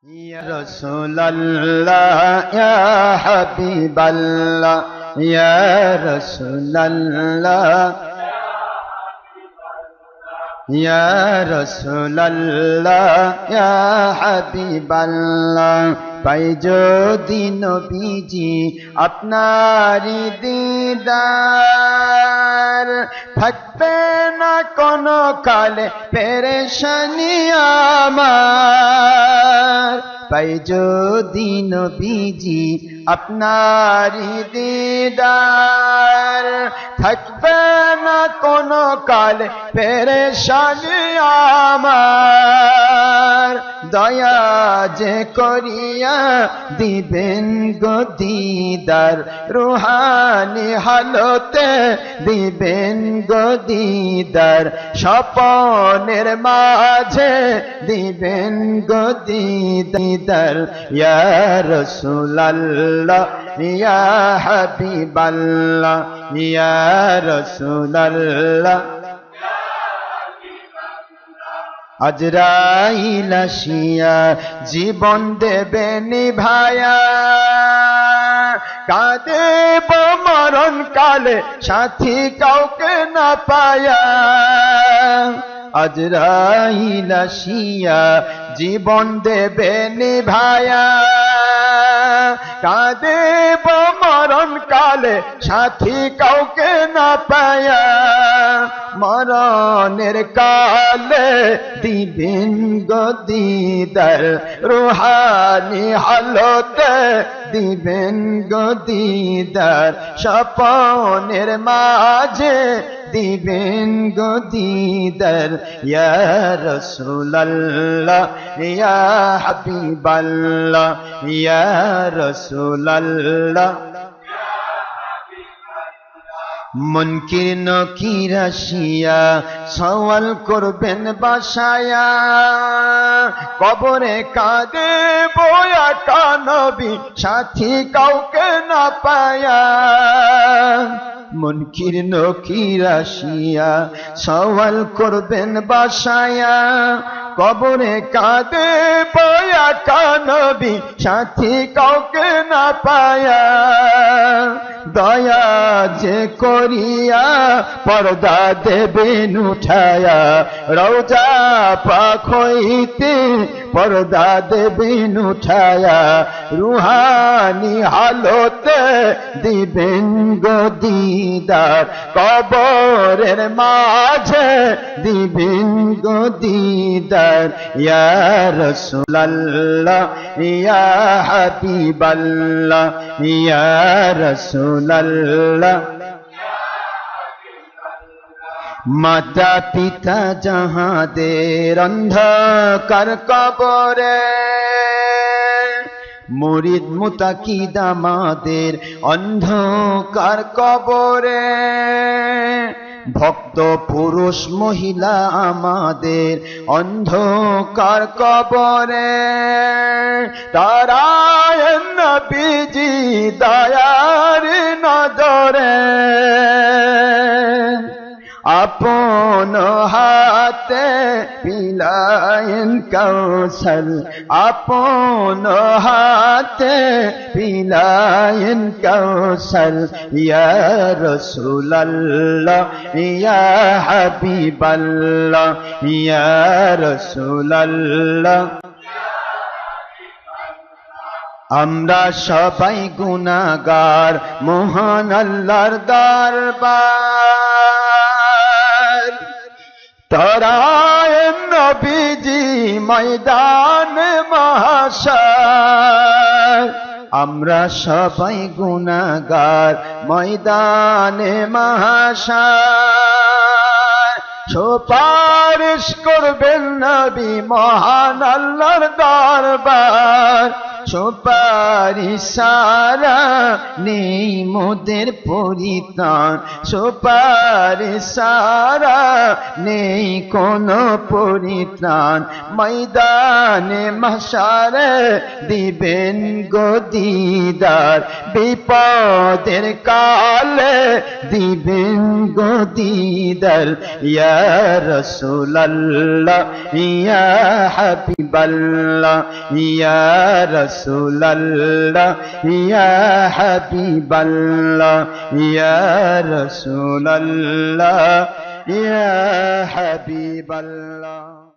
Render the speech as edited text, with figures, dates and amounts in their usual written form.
يا رسول الله يا حبيب الله يا رسول الله يا رسول الله يا حبيب الله পাই যদি নবীজি আপনারি দিদার থাকবে না কোনো কালে পেরেশানি আমার পাই যদি নবীজি আপনারি দিদার থাকবে না কোনো কালে পেরেশানি আমার দয়া যে করিয়া দিবেন গো দিদার রুহানি হালতে দিবেন গো দিদার স্বপনের মাঝে দিবেন গো দিদার ইয়া রাসূলুল্লাহ ইয়া হাবিবাল্লাহ ইয়া রাসূলুল্লাহ আজরাইল আসিয়া জীবন দেবে নিভায়া কাঁদেব মরণ কালে সাথী কাউকে না পায়া আজরাইল আসিয়া জীবন দেবে নিভায়া কাঁদেব মরণ কালে সাথী কাউকে না পায়া মরণের কালে দিবেন গো দিদার রুহানি হালতে দিবেন গো দিদার স্বপনের মাঝে দিবেন গো দিদার ইয়া রাসূলুল্লাহ ইয়া হাবিবাল্লাহ ইয়া রাসূলুল্লাহ মুনকির নকির আসিয়া সওয়াল করবেন বাসায়া কবরে কাঁদে বয়া কানবী সাথী কাউকে না পায়া মুনকির নকির আসিয়া সওয়াল করবেন বাসায়া কবরে কাঁদে বয়া কানবী সাথী কাউকে না পায়া দয়া যে করিয়া পর্দা দেবেন উঠায়া রওজা পাক হইতে পর্দা দেবেন উঠায়া রুহানি হালতে দিবেন গো দিদার কবরের মাঝে দিবেন গো দিদার ইয়া রাসূলুল্লাহ ইয়া হাবিবাল্লাহ ইয়া রাসূলুল্লাহ মাতা পিতা যাহাদের অন্ধকার কবরে মুরিদ মুতাকিদ আমাদের অন্ধকার কবরে ভক্ত পুরুষ মহিলা আমাদের অন্ধকার কবরে তারা নবীজি দয়ার নজরে আপন হাতে পিলায়েন কাউসার আপন হাতে পিলায়েন কাউসার ইয়া রাসূলুল্লাহ ইয়া হাবিবাল্লাহ ইয়া রাসূলুল্লাহ আমরা সবাই গুনাহগার মহান আল্লাহর দরবার তরায় নবীজি ময়দান মাহশর আমরা সবাই গুনাহগার ময়দানে মাহশর সুপারিশ করবেন নবী মহান আল্লাহর দরবার সুপারিশ ছাড়া নেই মোদের পরিত্রাণ, সুপারিশ ছাড়া নেই কোনো পরিত্রাণ। ময়দানে মাহশারে দিবেন গো দিদার, বিপদের কালে দিবেন গো দিদার। ইয়া রাসূলুল্লাহ ইয়া হাবিবাল্লাহ, ইয়া রাসূলুল্লাহ ইয়া হাবিবাল্লাহ, ইয়া রাসূলুল্লাহ ইয়া হাবিবাল্লাহ।